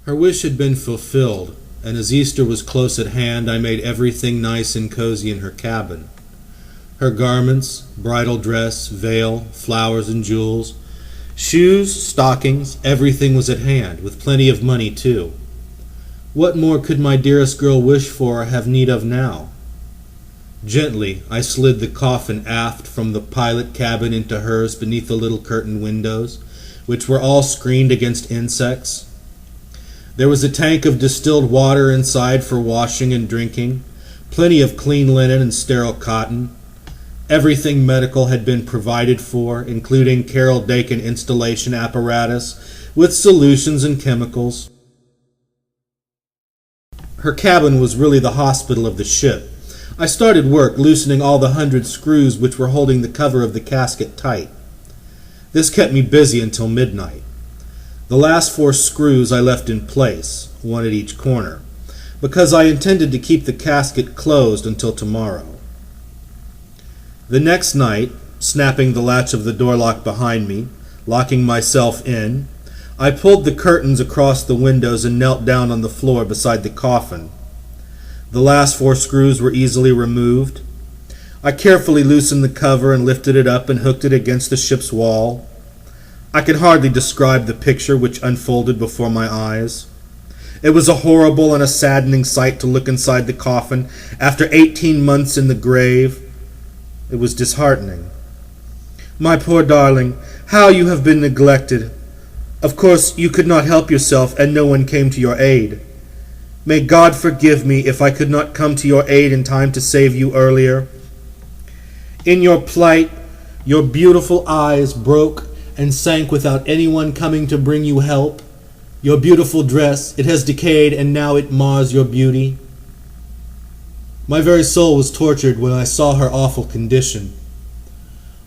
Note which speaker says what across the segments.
Speaker 1: Her wish had been fulfilled, and as Easter was close at hand, I made everything nice and cozy in her cabin. Her garments, bridal dress, veil, flowers and jewels, shoes, stockings, everything was at hand, with plenty of money too. What more could my dearest girl wish for or have need of now? Gently, I slid the coffin aft from the pilot cabin into hers beneath the little curtained windows, which were all screened against insects. There was a tank of distilled water inside for washing and drinking, plenty of clean linen and sterile cotton. Everything medical had been provided for, including Carol Dakin installation apparatus with solutions and chemicals. Her cabin was really the hospital of the ship. I started work loosening all the 100 screws which were holding the cover of the casket tight. This kept me busy until midnight. The last 4 screws I left in place, one at each corner, because I intended to keep the casket closed until tomorrow. The next night, snapping the latch of the door lock behind me, locking myself in, I pulled the curtains across the windows and knelt down on the floor beside the coffin. The last 4 screws were easily removed. I carefully loosened the cover and lifted it up and hooked it against the ship's wall. I can hardly describe the picture which unfolded before my eyes. It was a horrible and a saddening sight to look inside the coffin after 18 months in the grave. It was disheartening. My poor darling, how you have been neglected. Of course, you could not help yourself, and no one came to your aid. May God forgive me if I could not come to your aid in time to save you earlier. In your plight, your beautiful eyes broke and sank without anyone coming to bring you help. Your beautiful dress, it has decayed, and now it mars your beauty. My very soul was tortured when I saw her awful condition.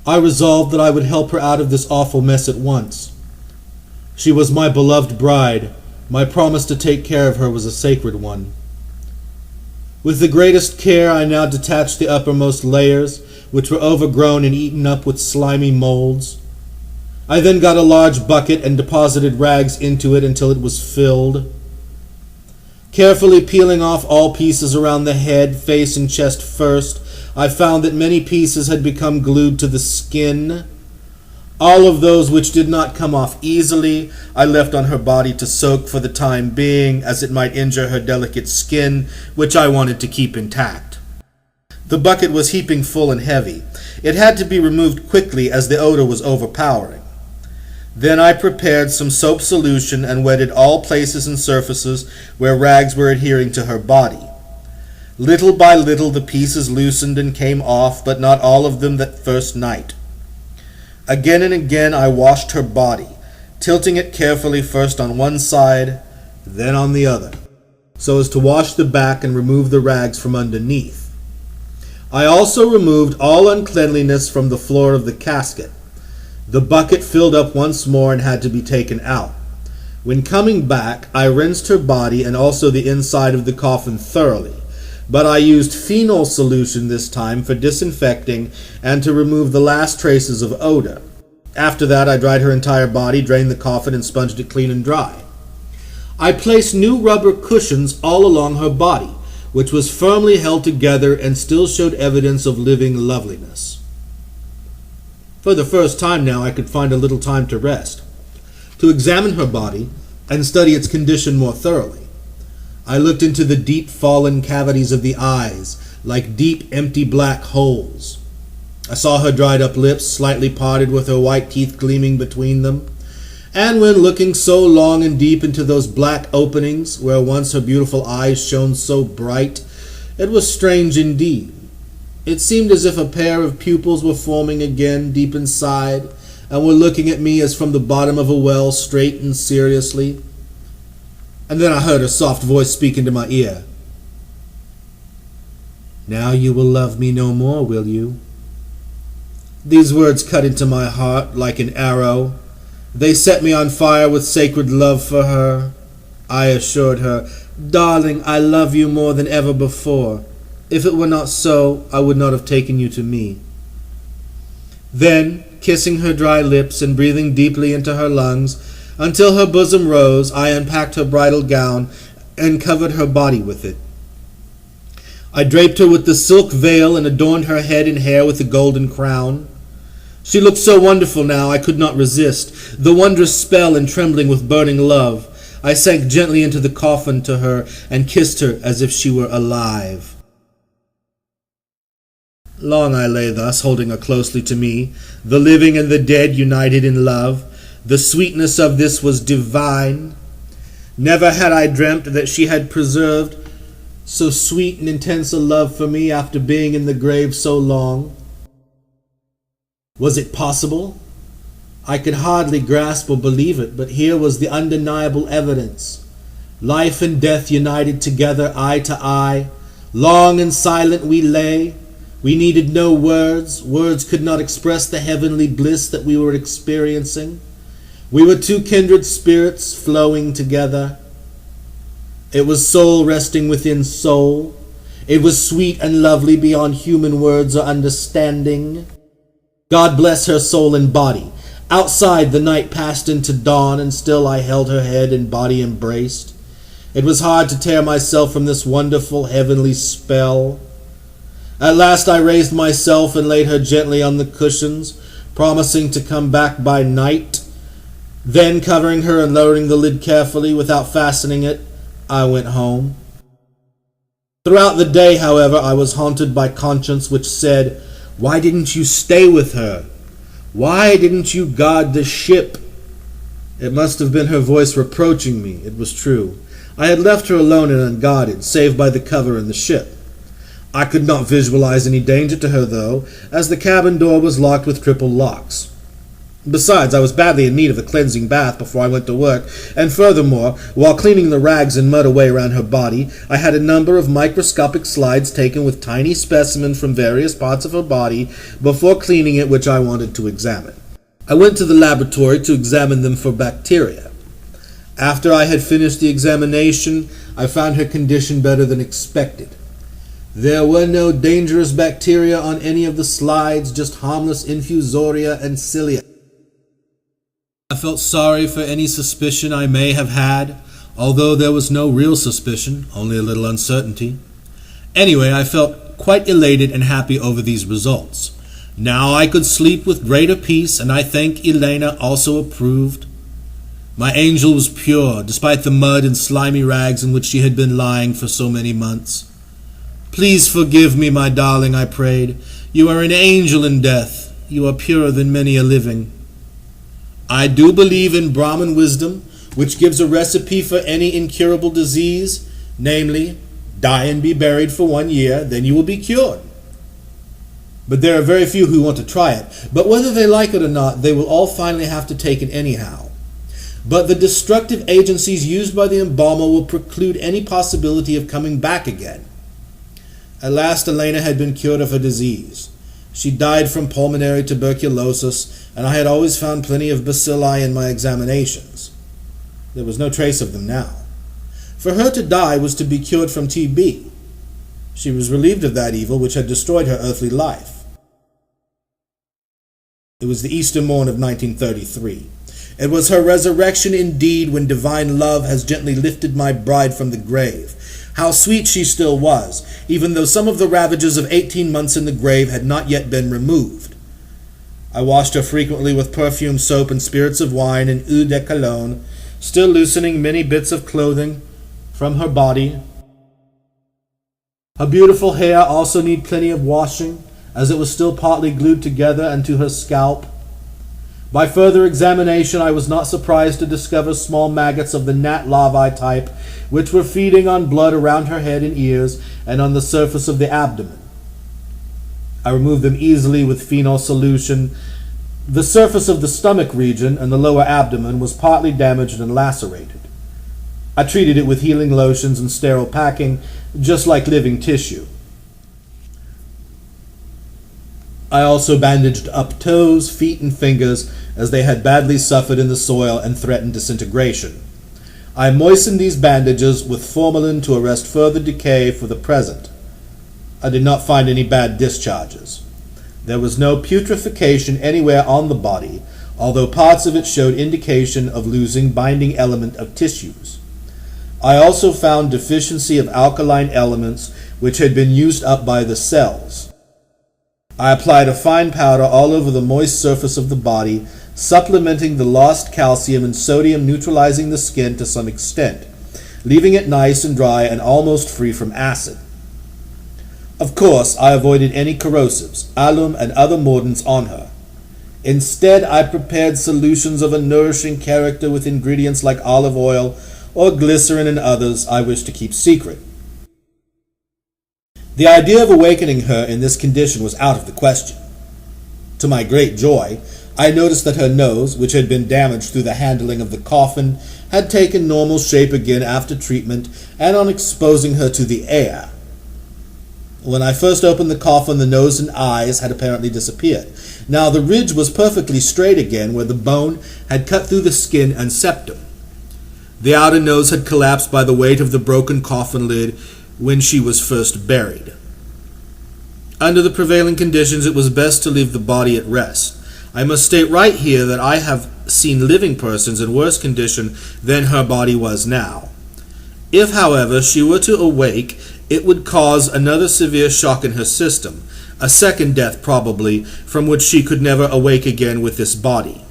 Speaker 1: I resolved that I would help her out of this awful mess at once. She was my beloved bride. My promise to take care of her was a sacred one. With the greatest care, I now detached the uppermost layers, which were overgrown and eaten up with slimy molds. I then got a large bucket and deposited rags into it until it was filled. Carefully peeling off all pieces around the head, face, and chest first, I found that many pieces had become glued to the skin. All of those which did not come off easily, I left on her body to soak for the time being, as it might injure her delicate skin, which I wanted to keep intact. The bucket was heaping full and heavy. It had to be removed quickly as the odor was overpowering. Then I prepared some soap solution and wetted all places and surfaces where rags were adhering to her body. Little by little the pieces loosened and came off, but not all of them that first night. Again and again I washed her body, tilting it carefully first on one side, then on the other, so as to wash the back and remove the rags from underneath. I also removed all uncleanliness from the floor of the casket. The bucket filled up once more and had to be taken out. When coming back, I rinsed her body and also the inside of the coffin thoroughly, but I used phenol solution this time for disinfecting and to remove the last traces of odor. After that, I dried her entire body, drained the coffin, and sponged it clean and dry. I placed new rubber cushions all along her body, which was firmly held together and still showed evidence of living loveliness. For the first time now, I could find a little time to rest, to examine her body and study its condition more thoroughly. I looked into the deep fallen cavities of the eyes, like deep empty black holes. I saw her dried up lips, slightly parted with her white teeth gleaming between them, and when looking so long and deep into those black openings, where once her beautiful eyes shone so bright, it was strange indeed. It seemed as if a pair of pupils were forming again deep inside, and were looking at me as from the bottom of a well, straight and seriously. And then I heard her soft voice speak into my ear. "Now you will love me no more, will you?" These words cut into my heart like an arrow. They set me on fire with sacred love for her. I assured her, "Darling, I love you more than ever before. If it were not so, I would not have taken you to me." Then, kissing her dry lips and breathing deeply into her lungs, Until her bosom rose, I unpacked her bridal gown and covered her body with it. I draped her with the silk veil and adorned her head and hair with a golden crown. She looked so wonderful now I could not resist the wondrous spell, and trembling with burning love, I sank gently into the coffin to her and kissed her as if she were alive. Long I lay thus, holding her closely to me, the living and the dead united in love. The sweetness of this was divine. Never had I dreamt that she had preserved so sweet and intense a love for me after being in the grave so long. Was it possible? I could hardly grasp or believe it, but here was the undeniable evidence. Life and death united together, eye to eye. Long and silent we lay. We needed no words. Words could not express the heavenly bliss that we were experiencing. We were two kindred spirits flowing together. It was soul resting within soul. It was sweet and lovely beyond human words or understanding. God bless her soul and body. Outside the night passed into dawn, and still I held her head and body embraced. It was hard to tear myself from this wonderful heavenly spell. At last I raised myself and laid her gently on the cushions, promising to come back by night. Then, covering her and lowering the lid carefully without fastening it, I went home. Throughout the day, however, I was haunted by conscience which said, "Why didn't you stay with her? Why didn't you guard the ship?" It must have been her voice reproaching me. It was true. I had left her alone and unguarded, save by the cover in the ship. I could not visualize any danger to her, though, as the cabin door was locked with triple locks. Besides, I was badly in need of a cleansing bath before I went to work, and furthermore, while cleaning the rags and mud away around her body, I had a number of microscopic slides taken with tiny specimens from various parts of her body before cleaning it, which I wanted to examine. I went to the laboratory to examine them for bacteria. After I had finished the examination, I found her condition better than expected. There were no dangerous bacteria on any of the slides, just harmless infusoria and cilia. I felt sorry for any suspicion I may have had, although there was no real suspicion, only a little uncertainty. Anyway, I felt quite elated and happy over these results. Now I could sleep with greater peace, and I think Elena also approved. My angel was pure, despite the mud and slimy rags in which she had been lying for so many months. "Please forgive me, my darling," I prayed. "You are an angel in death. You are purer than many a living." I do believe in Brahmin wisdom, which gives a recipe for any incurable disease, namely, die and be buried for 1 year, then you will be cured. But there are very few who want to try it. But whether they like it or not, they will all finally have to take it anyhow. But the destructive agencies used by the embalmer will preclude any possibility of coming back again. At last, Elena had been cured of her disease. She died from pulmonary tuberculosis, and I had always found plenty of bacilli in my examinations. There was no trace of them now. For her to die was to be cured from TB. She was relieved of that evil which had destroyed her earthly life. It was the Easter morn of 1933. It was her resurrection indeed, when divine love has gently lifted my bride from the grave. How sweet she still was, even though some of the ravages of 18 months in the grave had not yet been removed. I washed her frequently with perfume soap and spirits of wine and eau de cologne, still loosening many bits of clothing from her body. Her beautiful hair also needed plenty of washing, as it was still partly glued together and to her scalp. By further examination, I was not surprised to discover small maggots of the gnat larvae type, which were feeding on blood around her head and ears and on the surface of the abdomen. I removed them easily with phenol solution. The surface of the stomach region and the lower abdomen was partly damaged and lacerated. I treated it with healing lotions and sterile packing, just like living tissue. I also bandaged up toes, feet, and fingers, as they had badly suffered in the soil and threatened disintegration. I moistened these bandages with formalin to arrest further decay for the present. I did not find any bad discharges. There was no putrefaction anywhere on the body, although parts of it showed indication of losing binding element of tissues. I also found deficiency of alkaline elements which had been used up by the cells. I applied a fine powder all over the moist surface of the body, supplementing the lost calcium and sodium, neutralizing the skin to some extent, leaving it nice and dry and almost free from acid. Of course, I avoided any corrosives, alum, and other mordants on her. Instead, I prepared solutions of a nourishing character with ingredients like olive oil or glycerin and others I wish to keep secret. The idea of awakening her in this condition was out of the question. To my great joy, I noticed that her nose, which had been damaged through the handling of the coffin, had taken normal shape again after treatment and on exposing her to the air. When I first opened the coffin, the nose and eyes had apparently disappeared. Now the ridge was perfectly straight again where the bone had cut through the skin and septum. The outer nose had collapsed by the weight of the broken coffin lid when she was first buried. Under the prevailing conditions, it was best to leave the body at rest. I must state right here that I have seen living persons in worse condition than her body was now. If, however, she were to awake, it would cause another severe shock in her system, a second death probably, from which she could never awake again with this body.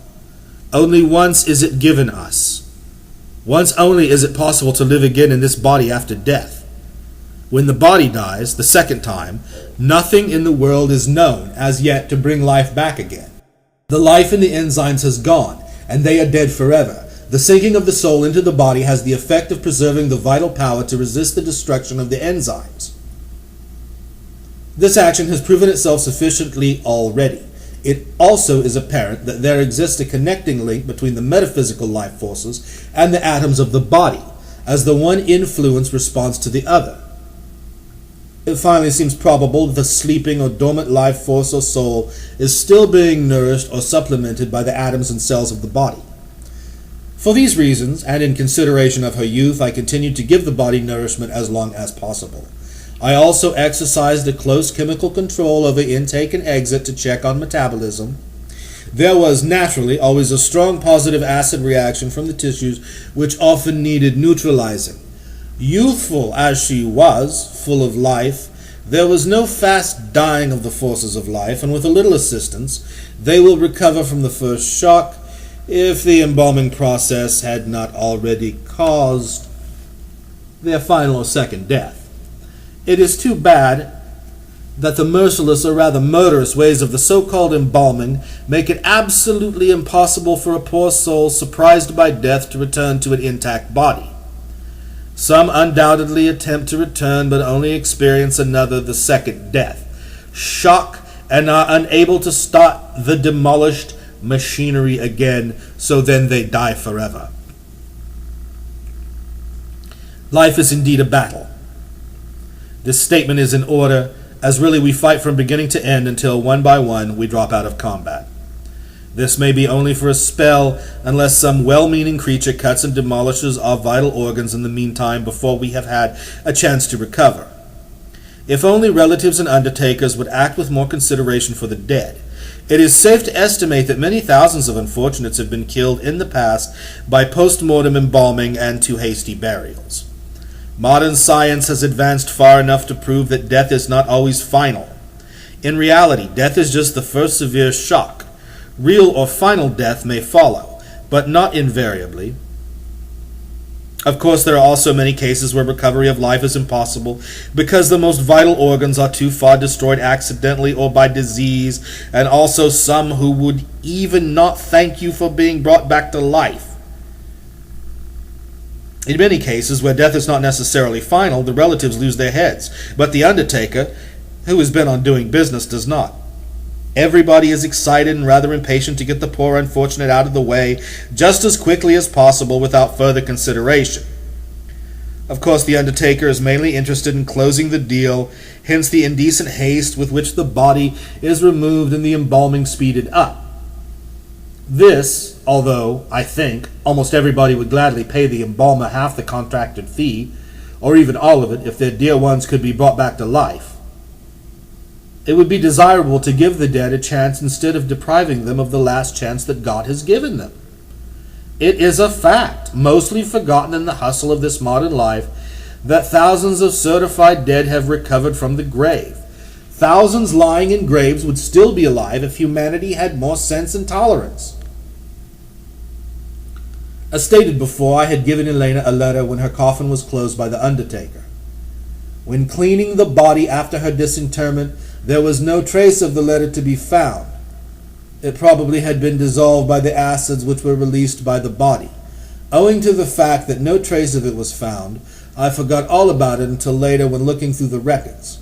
Speaker 1: Only once is it given us. Once only is it possible to live again in this body after death. When the body dies, the second time, nothing in the world is known as yet to bring life back again. The life in the enzymes has gone, and they are dead forever. The sinking of the soul into the body has the effect of preserving the vital power to resist the destruction of the enzymes. This action has proven itself sufficiently already. It also is apparent that there exists a connecting link between the metaphysical life forces and the atoms of the body, as the one influence responds to the other. It finally seems probable that the sleeping or dormant life force or soul is still being nourished or supplemented by the atoms and cells of the body. For these reasons, and in consideration of her youth, I continued to give the body nourishment as long as possible. I also exercised a close chemical control over intake and exit to check on metabolism. There was naturally always a strong positive acid reaction from the tissues, which often needed neutralizing. Youthful as she was, full of life, there was no fast dying of the forces of life, and with a little assistance, they will recover from the first shock, if the embalming process had not already caused their final or second death. It is too bad that the merciless or rather murderous ways of the so-called embalming make it absolutely impossible for a poor soul surprised by death to return to an intact body. Some undoubtedly attempt to return but only experience another, the second death, shock, and are unable to start the demolished machinery again, so then they die forever. Life is indeed a battle. This statement is in order, as really we fight from beginning to end until one by one we drop out of combat. This may be only for a spell, unless some well-meaning creature cuts and demolishes our vital organs in the meantime before we have had a chance to recover. If only relatives and undertakers would act with more consideration for the dead. It is safe to estimate that many thousands of unfortunates have been killed in the past by post-mortem embalming and too hasty burials. Modern science has advanced far enough to prove that death is not always final. In reality, death is just the first severe shock. Real or final death may follow, but not invariably. Of course, there are also many cases where recovery of life is impossible because the most vital organs are too far destroyed accidentally or by disease, and also some who would even not thank you for being brought back to life. In many cases where death is not necessarily final, the relatives lose their heads, but the undertaker, who has been on doing business, does not. Everybody is excited and rather impatient to get the poor unfortunate out of the way just as quickly as possible without further consideration. Of course, the undertaker is mainly interested in closing the deal, hence the indecent haste with which the body is removed and the embalming speeded up. This, although, I think, almost everybody would gladly pay the embalmer half the contracted fee, or even all of it if their dear ones could be brought back to life. It would be desirable to give the dead a chance instead of depriving them of the last chance that God has given them. It is a fact, mostly forgotten in the hustle of this modern life, that thousands of certified dead have recovered from the grave. Thousands lying in graves would still be alive if humanity had more sense and tolerance. As stated before, I had given Elena a letter when her coffin was closed by the undertaker. When cleaning the body after her disinterment, there was no trace of the letter to be found. It probably had been dissolved by the acids which were released by the body. Owing to the fact that no trace of it was found, I forgot all about it until later when looking through the records.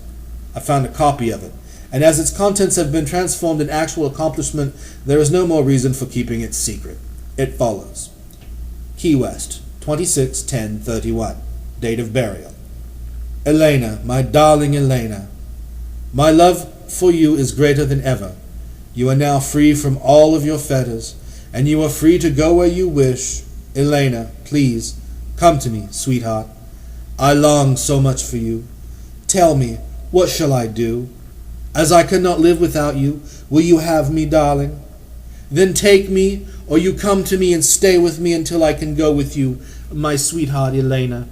Speaker 1: I found a copy of it, and as its contents have been transformed in actual accomplishment, there is no more reason for keeping it secret. It follows. Key West, 26/10/31. Date of burial. Elena, my darling Elena, my love for you is greater than ever. You are now free from all of your fetters, and you are free to go where you wish. Elena, please, come to me, sweetheart. I long so much for you. Tell me, what shall I do? As I cannot live without you, will you have me, darling? Then take me, or you come to me and stay with me until I can go with you, my sweetheart Elena.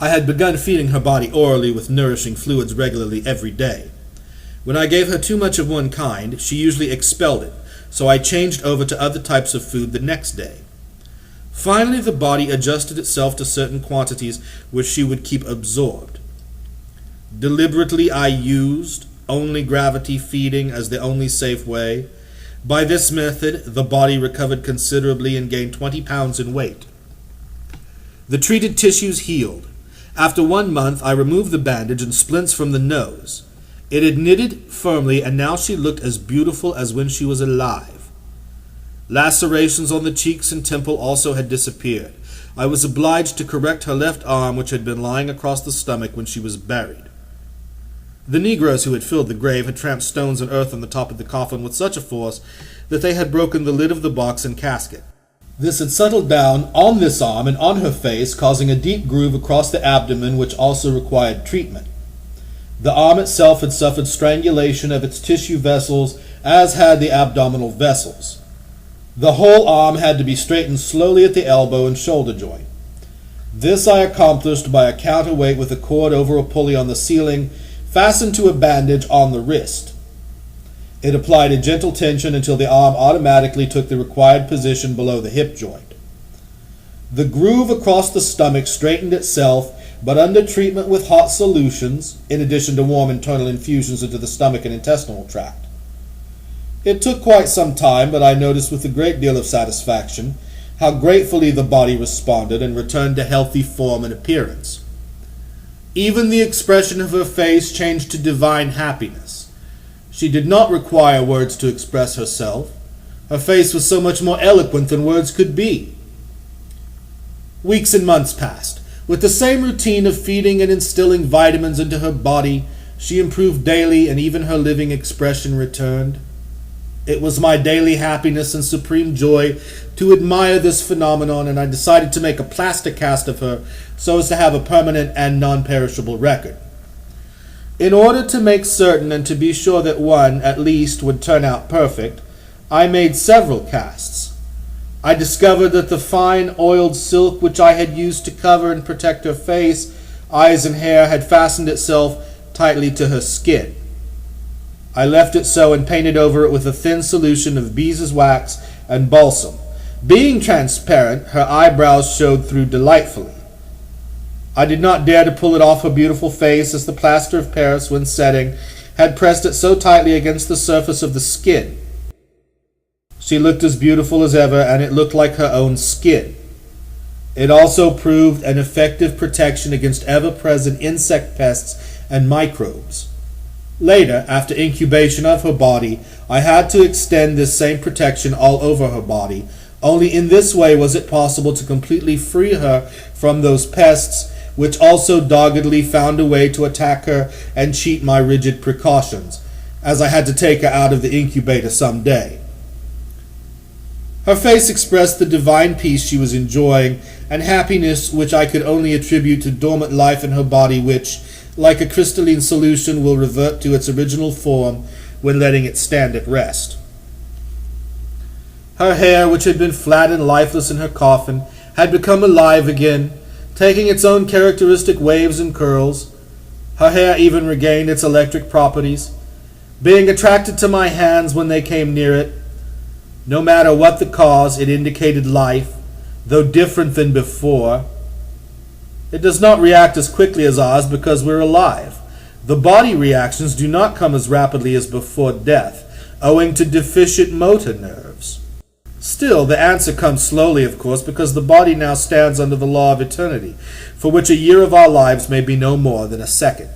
Speaker 1: I had begun feeding her body orally with nourishing fluids regularly every day. When I gave her too much of one kind, she usually expelled it, so I changed over to other types of food the next day. Finally, the body adjusted itself to certain quantities which she would keep absorbed. Deliberately, I used only gravity feeding as the only safe way. By this method, the body recovered considerably and gained 20 pounds in weight. The treated tissues healed. After 1 month, I removed the bandage and splints from the nose. It had knitted firmly, and now she looked as beautiful as when she was alive. Lacerations on the cheeks and temple also had disappeared. I was obliged to correct her left arm, which had been lying across the stomach when she was buried. The Negroes who had filled the grave had tramped stones and earth on the top of the coffin with such a force that they had broken the lid of the box and casket. This had settled down on this arm and on her face, causing a deep groove across the abdomen which also required treatment. The arm itself had suffered strangulation of its tissue vessels, as had the abdominal vessels. The whole arm had to be straightened slowly at the elbow and shoulder joint. This I accomplished by a counterweight with a cord over a pulley on the ceiling, fastened to a bandage on the wrist. It applied a gentle tension until the arm automatically took the required position below the hip joint. The groove across the stomach straightened itself, but under treatment with hot solutions, in addition to warm internal infusions into the stomach and intestinal tract. It took quite some time, but I noticed with a great deal of satisfaction how gratefully the body responded and returned to healthy form and appearance. Even the expression of her face changed to divine happiness. She did not require words to express herself. Her face was so much more eloquent than words could be. Weeks and months passed. With the same routine of feeding and instilling vitamins into her body, she improved daily, and even her living expression returned. It was my daily happiness and supreme joy to admire this phenomenon, and I decided to make a plaster cast of her so as to have a permanent and non-perishable record. In order to make certain and to be sure that one, at least, would turn out perfect, I made several casts. I discovered that the fine oiled silk which I had used to cover and protect her face, eyes, and hair had fastened itself tightly to her skin. I left it so and painted over it with a thin solution of beeswax and balsam. Being transparent, her eyebrows showed through delightfully. I did not dare to pull it off her beautiful face, as the plaster of Paris, when setting, had pressed it so tightly against the surface of the skin. She looked as beautiful as ever, and it looked like her own skin. It also proved an effective protection against ever-present insect pests and microbes. Later, after incubation of her body, I had to extend this same protection all over her body. Only in this way was it possible to completely free her from those pests, which also doggedly found a way to attack her and cheat my rigid precautions, as I had to take her out of the incubator some day. Her face expressed the divine peace she was enjoying, and happiness which I could only attribute to dormant life in her body which, like a crystalline solution, will revert to its original form when letting it stand at rest. Her hair, which had been flat and lifeless in her coffin, had become alive again, taking its own characteristic waves and curls. Her hair even regained its electric properties, being attracted to my hands when they came near it. No matter what the cause, it indicated life, though different than before. It does not react as quickly as ours because we're alive. The body reactions do not come as rapidly as before death, owing to deficient motor nerves. Still, the answer comes slowly, of course, because the body now stands under the law of eternity, for which a year of our lives may be no more than a second.